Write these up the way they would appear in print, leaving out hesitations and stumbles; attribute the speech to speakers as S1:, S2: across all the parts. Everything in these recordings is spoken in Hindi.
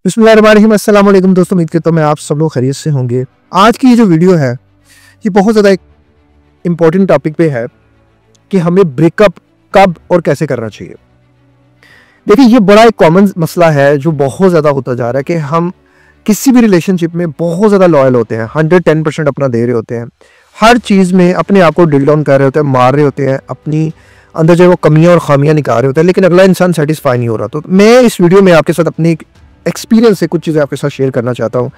S1: बिस्मिल्लाहिर्रहमानिर्रहीम। अस्सलाम वालेकुम दोस्तों, उम्मीद करता हूं मैं आप सब लोग खैरियत से होंगे। आज की ये जो वीडियो है ये बहुत ज़्यादा एक इम्पॉर्टेंट टॉपिक पे है कि हमें ब्रेकअप कब और कैसे करना चाहिए। देखिए, ये बड़ा एक कॉमन मसला है जो बहुत ज़्यादा होता जा रहा है कि हम किसी भी रिलेशनशिप में बहुत ज़्यादा लॉयल होते हैं, 110% अपना दे रहे होते हैं, हर चीज़ में अपने आप को डिल डाउन कर रहे होते हैं, मार रहे होते हैं, अपनी अंदर जो है वो कमियाँ और खामियाँ निकाल रहे होते हैं, लेकिन अगला इंसान सेटिस्फाई नहीं हो रहा। तो मैं इस वीडियो में आपके साथ अपनी एक्सपीरियंस से कुछ चीज़ें आपके साथ शेयर करना चाहता हूँ।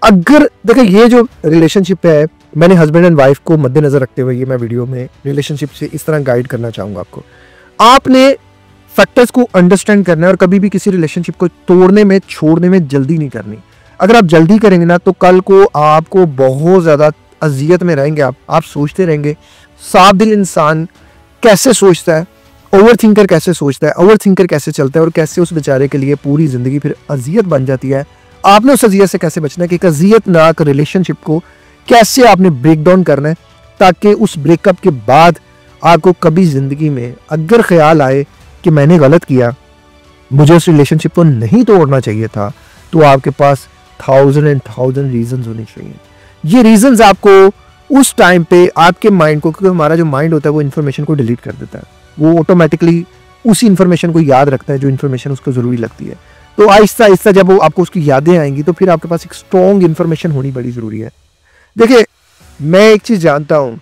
S1: अगर देखिए, ये जो रिलेशनशिप है, मैंने हस्बैंड एंड वाइफ को मद्देनजर रखते हुए ये मैं वीडियो में रिलेशनशिप से इस तरह गाइड करना चाहूँगा आपको। आपने फैक्टर्स को अंडरस्टैंड करना है और कभी भी किसी रिलेशनशिप को तोड़ने में, छोड़ने में जल्दी नहीं करनी। अगर आप जल्दी करेंगे ना तो कल को आपको बहुत ज़्यादा अजियत में रहेंगे। आप सोचते रहेंगे। साफ दिल इंसान कैसे सोचता है, ओवर थिंकर कैसे सोचता है, ओवर थिंकर कैसे चलता है और कैसे उस बेचारे के लिए पूरी ज़िंदगी फिर अजियत बन जाती है। आपने उस अजियत से कैसे बचना है कि एक अजियतनाक रिलेशनशिप को कैसे आपने ब्रेक डाउन करना है, ताकि उस ब्रेकअप के बाद आपको कभी ज़िंदगी में अगर ख्याल आए कि मैंने गलत किया, मुझे उस रिलेशनशिप को नहीं तोड़ना चाहिए था, तो आपके पास 1000 रीजंस होने चाहिए। ये रीजंस आपको उस टाइम पे आपके माइंड को, क्योंकि हमारा जो माइंड होता है वो इन्फॉर्मेशन को डिलीट कर देता है, वो ऑटोमेटिकली उसी इन्फॉर्मेशन को याद रखता है जो इन्फॉर्मेशन उसको ज़रूरी लगती है। तो आहिस्ता आहिस्ता जब वो आपको उसकी यादें आएंगी तो फिर आपके पास एक स्ट्रॉन्ग इन्फॉर्मेशन होनी बड़ी ज़रूरी है। देखिए, मैं एक चीज़ जानता हूँ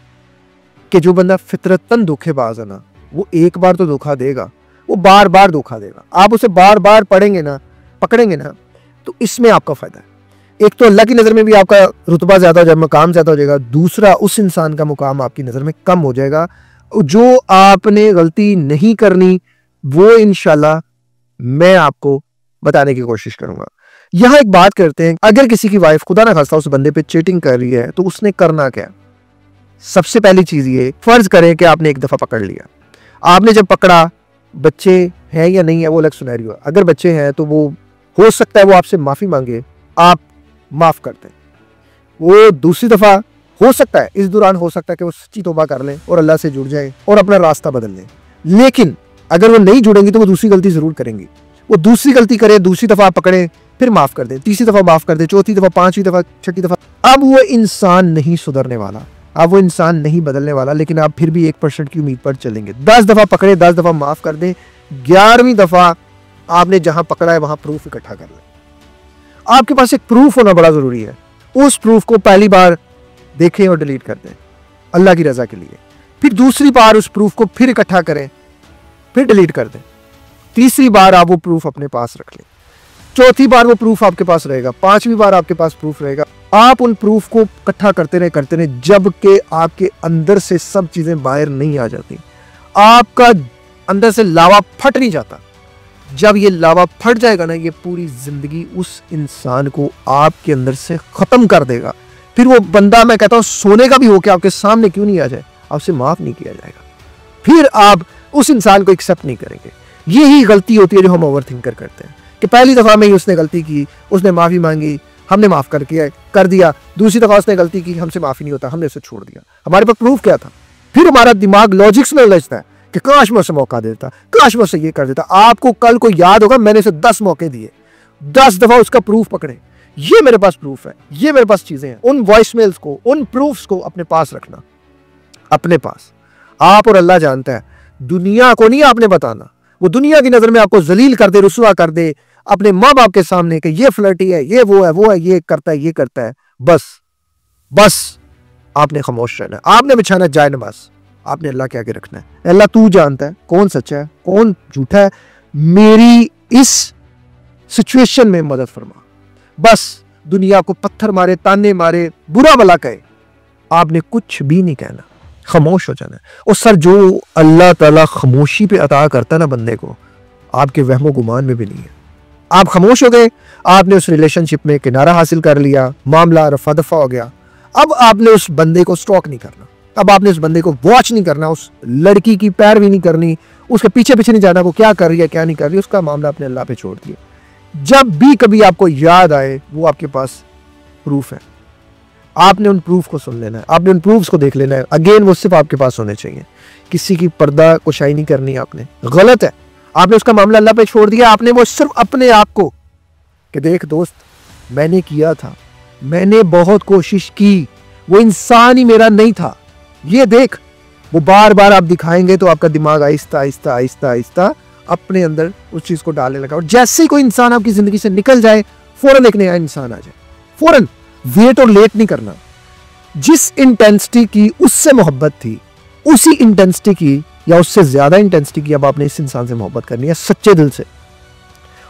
S1: कि जो बंदा फितरतन धोखेबाज है ना, वो एक बार तो धोखा देगा, वो बार बार धोखा देगा। आप उसे बार बार पकड़ेंगे ना, तो इसमें आपका फ़ायदा है। एक तो अल्लाह की नज़र में भी आपका रुतबा ज़्यादा हो जाएगा, मकाम ज़्यादा हो जाएगा। दूसरा, उस इंसान का मुकाम आपकी नज़र में कम हो जाएगा। जो आपने गलती नहीं करनी वो इंशाल्लाह मैं आपको बताने की कोशिश करूंगा। यहाँ एक बात करते हैं, अगर किसी की वाइफ खुदा ना खास्ता उस बंदे पे चीटिंग कर रही है तो उसने करना क्या। सबसे पहली चीज़ ये, फर्ज करें कि आपने एक दफ़ा पकड़ लिया। आपने जब पकड़ा, बच्चे हैं या नहीं है वो अलग सिनेरियो है। अगर बच्चे हैं तो वो हो सकता है वो आपसे माफ़ी मांगे, आप माफ़ कर दें। वो दूसरी दफ़ा हो सकता है, इस दौरान हो सकता है कि वो सच्ची तौबा कर लें और अल्लाह से जुड़ जाएं और अपना रास्ता बदल लें। लेकिन अगर वो नहीं जुड़ेंगी तो वो दूसरी गलती ज़रूर करेंगी। वो दूसरी गलती करें, दूसरी दफ़ा आप पकड़ें, फिर माफ़ कर दें, तीसरी दफ़ा माफ़ कर दें, चौथी दफ़ा, पांचवी दफ़ा, छठी दफ़ा, अब वो इंसान नहीं सुधरने वाला, अब वो इंसान नहीं बदलने वाला। लेकिन आप फिर भी 1% की उम्मीद पर चलेंगे। 10 दफ़ा पकड़े, 10 दफ़ा माफ़ कर दें, 11वीं दफ़ा आपने जहाँ पकड़ा है वहाँ प्रूफ इकट्ठा कर लें। आपके पास एक प्रूफ होना बड़ा ज़रूरी है। उस प्रूफ को पहली बार देखें और डिलीट कर दें अल्लाह की रज़ा के लिए। फिर दूसरी बार उस प्रूफ को फिर इकट्ठा करें, फिर डिलीट कर दें। तीसरी बार आप वो प्रूफ अपने पास रख लें। चौथी बार वो प्रूफ आपके पास रहेगा। पांचवी बार आपके पास प्रूफ रहेगा। आप उन प्रूफ को इकट्ठा करते रहे जब कि आपके अंदर से सब चीज़ें बाहर नहीं आ जाती। आपका अंदर से लावा फट नहीं जाता। जब ये लावा फट जाएगा ना, ये पूरी ज़िंदगी उस इंसान को आपके अंदर से ख़त्म कर देगा। फिर वो बंदा, मैं कहता हूँ, सोने का भी हो कि आपके सामने क्यों नहीं आ जाए, आपसे माफ़ नहीं किया जाएगा। फिर आप उस इंसान को एक्सेप्ट नहीं करेंगे। यही गलती होती है जो हम ओवर थिंकर करते हैं कि पहली दफ़ा में ही उसने गलती की, उसने माफ़ी मांगी, हमने माफ़ कर दिया। दूसरी दफ़ा उसने गलती की, हमसे माफ़ी नहीं होता, हमने उसे छोड़ दिया। हमारे पास प्रूफ क्या था? फिर हमारा दिमाग लॉजिक्स में उलझता है कि काश मैं उसे मौका देता, काश मैं उसे ये कर देता। आपको कल को याद होगा मैंने उसे 10 मौके दिए, 10 दफ़ा उसका प्रूफ पकड़े। ये मेरे पास प्रूफ है, ये मेरे पास चीज़ें हैं। उन वॉइस मेल्स को, उन प्रूफ्स को अपने पास रखना, अपने पास। आप और अल्लाह जानता है, दुनिया को नहीं आपने बताना। वो दुनिया की नज़र में आपको जलील कर दे, रुसवा कर दे अपने माँ बाप के सामने कि ये फ्लर्टी है, ये वो है, ये करता है, ये करता है। बस आपने खामोश रहना है। आपने बिछाना जाए नमाज, आपने अल्लाह के आगे रखना है। अल्लाह तू जानता है कौन सच्चा है, कौन झूठा है, मेरी इस सिचुएशन में मदद फरमा। बस दुनिया को पत्थर मारे, ताने मारे, बुरा भला कहे, आपने कुछ भी नहीं कहना, खामोश हो जाना है। और सर, जो अल्लाह ताला खामोशी पे अता करता है ना बंदे को, आपके वहमो गुमान में भी नहीं है। आप खामोश हो गए, आपने उस रिलेशनशिप में किनारा हासिल कर लिया, मामला रफा दफा हो गया। अब आपने उस बंदे को स्टॉक नहीं करना, अब आपने उस बंदे को वॉच नहीं करना, उस लड़की की पैरवी नहीं करनी, उसके पीछे पीछे नहीं जाना वो क्या कर रही है, क्या नहीं कर रही। उसका मामला अपने अल्लाह पे छोड़ दिया। जब भी कभी आपको याद आए, वो आपके पास प्रूफ है, आपने उन प्रूफ को सुन लेना है, आपने उन प्रूफ्स को देख लेना है। अगेन, वो सिर्फ आपके पास होने चाहिए। किसी की पर्दा कुशाई नहीं करनी। आपने गलत है, आपने उसका मामला अल्लाह पे छोड़ दिया। आपने वो सिर्फ अपने आप को कि देख दोस्त, मैंने किया था, मैंने बहुत कोशिश की, वो इंसान ही मेरा नहीं था, ये देख। वो बार बार आप दिखाएंगे तो आपका दिमाग आहिस्ता आहिस्ता आहिस्ता आहिस्ता अपने अंदर उस चीज को डालने लगा। और जैसे ही कोई इंसान आपकी जिंदगी से निकल जाए, फौरन एक नया इंसान आ जाए। फौरन, वेट और लेट नहीं करना। जिस इंटेंसिटी की उससे मोहब्बत थी, उसी इंटेंसिटी की या उससे ज्यादा इंटेंसिटी की अब आपने इस इंसान से मोहब्बत करनी है, सच्चे दिल से।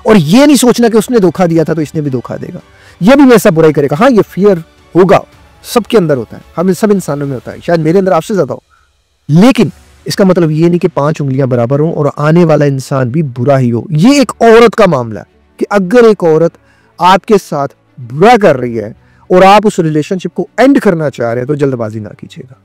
S1: और ये नहीं सोचना कि उसने धोखा दिया था तो इसने भी धोखा देगा, ये भी मेरे साथ बुराई करेगा। हाँ, ये फियर होगा, सबके अंदर होता है, हम सब इंसानों में होता है, शायद मेरे अंदर आपसे ज्यादा हो, लेकिन इसका मतलब ये नहीं कि 5 उंगलियां बराबर हो और आने वाला इंसान भी बुरा ही हो। ये एक औरत का मामला है कि अगर एक औरत आपके साथ बुरा कर रही है और आप उस रिलेशनशिप को एंड करना चाह रहे हैं तो जल्दबाजी ना कीजिएगा,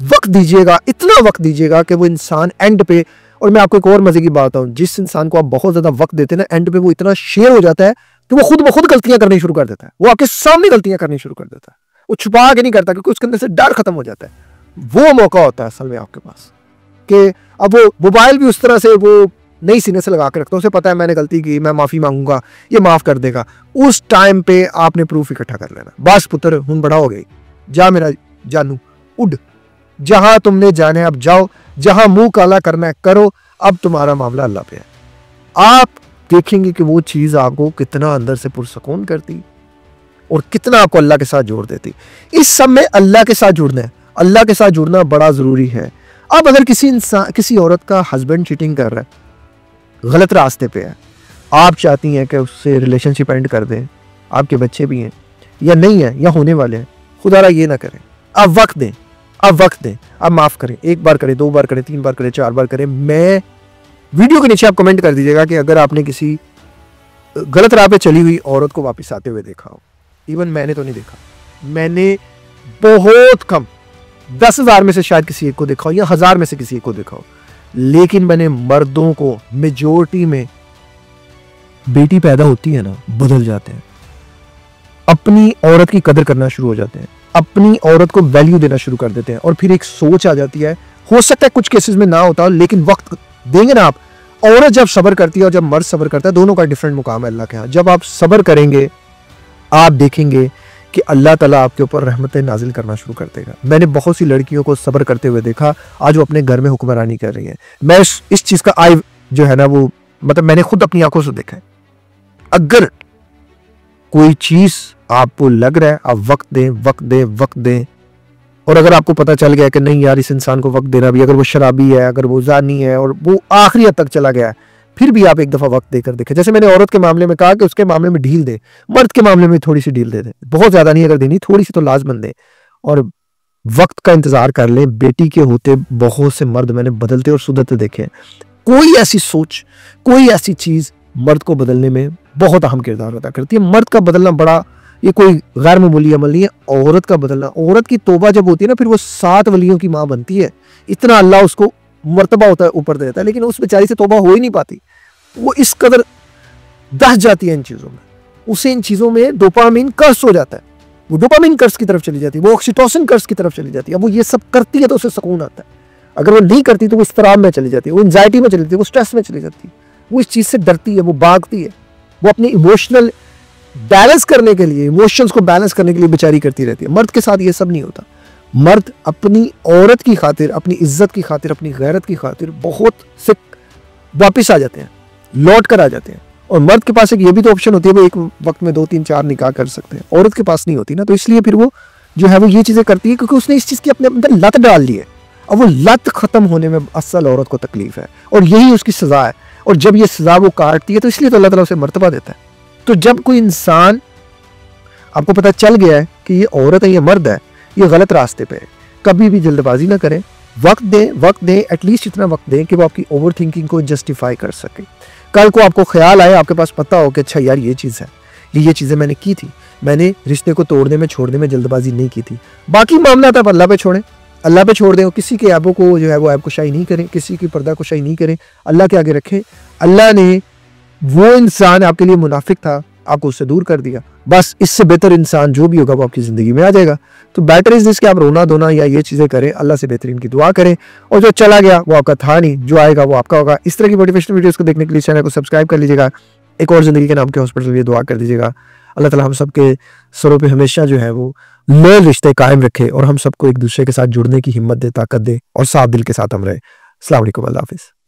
S1: वक्त दीजिएगा, इतना वक्त दीजिएगा कि वो इंसान एंड पे। और मैं आपको एक और मजे की बात बताऊं, जिस इंसान को आप बहुत ज्यादा वक्त देते हैं ना, एंड पे वो इतना शेयर हो जाता है कि वो खुद ब खुद गलतियां करनी शुरू कर देता है, वो आपके सामने गलतियां करनी शुरू कर देता है, वो छुपा के नहीं करता क्योंकि उसके अंदर से डर खत्म हो जाता है। वो मौका होता है असल में आपके पास कि अब वो मोबाइल भी उस तरह से वो नई सीने से लगा के रखता है, उसे पता है मैंने गलती की, मैं माफी मांगूंगा, ये माफ कर देगा। उस टाइम पे आपने प्रूफ इकट्ठा कर लेना, बस पुत्र हुन बड़ा हो गई, जा मेरा जानू, उड़, जहां तुमने जाने अब जाओ, जहां मुंह काला करना है करो, अब तुम्हारा मामला अल्लाह पे है। आप देखेंगे कि वो चीज आपको कितना अंदर से पुरसकून करती और कितना आपको अल्लाह के साथ जोड़ देती। इस सब में अल्लाह के साथ जुड़ना है, अल्लाह के साथ जुड़ना बड़ा जरूरी है। अब अगर किसी औरत का हस्बैंड चीटिंग कर रहा है, गलत रास्ते पे है, आप चाहती हैं कि उससे रिलेशनशिप एंड कर दें, आपके बच्चे भी हैं या नहीं है या होने वाले हैं, खुदारा ये ना करें। आप वक्त दें, आप वक्त दें, आप माफ करें, 1 बार करें, 2 बार करें, 3 बार करें, 4 बार करें। मैं वीडियो के नीचे आप कमेंट कर दीजिएगा कि अगर आपने किसी गलत राह पे चली हुई औरत को वापस आते हुए देखा हो। इवन मैंने तो नहीं देखा, मैंने बहुत कम 10,000 में से शायद किसी एक को देखा हो या 1000 में से किसी एक को देखा हो, लेकिन मैंने मर्दों को, मेजोरिटी में बेटी पैदा होती है ना, बदल जाते हैं, अपनी औरत की कदर करना शुरू हो जाते हैं, अपनी औरत को वैल्यू देना शुरू कर देते हैं। और फिर एक सोच आ जाती है, हो सकता है कुछ केसेस में ना होता हो, लेकिन वक्त देंगे ना आप। औरत जब सब्र करती है और जब मर्द सब्र करता है, दोनों का डिफरेंट मुकाम है अल्लाह के यहाँ। जब आप सब्र करेंगे, आप देखेंगे कि अल्लाह ताला आपके ऊपर रहमतें नाजिल करना शुरू कर देगा। मैंने बहुत सी लड़कियों को सब्र करते हुए देखा, आज वो अपने घर में हुक्मरानी कर रही है। मैं इस चीज का आई जो है ना, वो मतलब मैंने खुद अपनी आंखों से देखा है। अगर कोई चीज आपको लग रहा है, आप वक्त दें, वक्त दें, वक्त दें। और अगर आपको पता चल गया कि नहीं यार, इस इंसान को वक्त देना भी, अगर वो शराबी है, अगर वो जानी है और वो आखिरी हद तक चला गया है, फिर भी आप एक दफा वक्त देकर देखें। जैसे मैंने औरत के मामले में कहा कि उसके मामले में ढील दे, मर्द के मामले में थोड़ी सी ढील दे दें, बहुत ज्यादा नहीं अगर देनी, थोड़ी सी तो लाजमन दें और वक्त का इंतजार कर लें। बेटी के होते बहुत से मर्द मैंने बदलते और सुधरते देखे। कोई ऐसी सोच, कोई ऐसी चीज मर्द को बदलने में बहुत अहम किरदार अदा करती है। मर्द का बदलना बड़ा, ये कोई गैर मामूली अमल नहीं है। औरत का बदलना, औरत की तौबा जब होती है ना, फिर वो 7 वलियों की माँ बनती है। इतना अल्लाह उसको मर्तबा होता है, ऊपर देता है, लेकिन उस बेचारी से तौबा हो ही नहीं पाती। वो इस कदर दस जाती है इन चीजों में, उसे इन चीजों में डोपामिन कर्स हो जाता है, वो डोपामिन कर्स की तरफ चली जाती है, वो ऑक्सीटोसिन कर्स की तरफ चली जाती है। अब वो ये सब करती है तो उसे सुकून आता है, अगर वो नहीं करती तो वो इस्तराब में चली जाती है, वो एंजाइटी में चली जाती है, वो स्ट्रेस में चली जाती है, वो इस चीज से डरती है, वो भागती है, वो अपनी इमोशनल बैलेंस करने के लिए, इमोशंस को बैलेंस करने के लिए बेचारी करती रहती है। मर्द के साथ ये सब नहीं होता। मर्द अपनी औरत की खातिर, अपनी इज्जत की खातिर, अपनी गैरत की खातिर बहुत से वापिस आ जाते हैं, लौट कर आ जाते हैं। और मर्द के पास एक ये भी तो ऑप्शन होती है, वो एक वक्त में 2 3 4 निकाह कर सकते हैं, औरत के पास नहीं होती ना। तो इसलिए फिर वो जो है वो ये चीजें करती है क्योंकि उसने इस चीज की अपने अंदर लत डाल ली है। और वो लत खत्म होने में असल औरत को तकलीफ है और यही उसकी सजा है। और जब ये सजा वो काटती है तो इसलिए तो अल्लाह ताला उसे मर्तबा देता है। तो जब कोई इंसान, आपको पता चल गया है कि ये औरत है, ये मर्द है, ये गलत रास्ते पे है, कभी भी जल्दबाजी ना करें, वक्त दें, एटलीस्ट इतना वक्त दें कि वो आपकी ओवर थिंकिंग को जस्टिफाई कर सके। कल को आपको ख्याल आए, आपके पास पता हो कि अच्छा यार ये चीज़ है, ये चीज़ें मैंने की थी, मैंने रिश्ते को तोड़ने में, छोड़ने में जल्दबाजी नहीं की थी। बाकी मामला आप अल्लाह पे छोड़ें, अल्लाह पे छोड़ दें। किसी के ऐबों को जो है वो ऐब कुशाई नहीं करें, किसी की पर्दा कुशाई नहीं करें, अल्लाह के आगे रखें। अल्लाह ने वो इंसान आपके लिए मुनाफिक था, आपको उससे दूर कर दिया, बस इससे बेहतर इंसान जो भी होगा वो आपकी ज़िंदगी में आ जाएगा। तो बेटर इज दिस कि आप रोना धोना या ये चीज़ें करें, अल्लाह से बेहतरीन की दुआ करें, और जो चला गया वो आपका था नहीं, जो आएगा वो आपका होगा। इस तरह की मोटिवेशनल वीडियोस को देखने के लिए चैनल को सब्सक्राइब कर लीजिएगा। एक और ज़िंदगी के नाम के हॉस्पिटल के लिए दुआ कर दीजिएगा। अल्लाह ताला हम सब के सरों पे हमेशा जो है वो नए रिश्ते कायम रखे और हम सबको एक दूसरे के साथ जुड़ने की हिम्मत दे, ताकत दे और साफ दिल के साथ हम रहे। अस्सलाम वालेकुम, अल्लाह हाफ़िज़।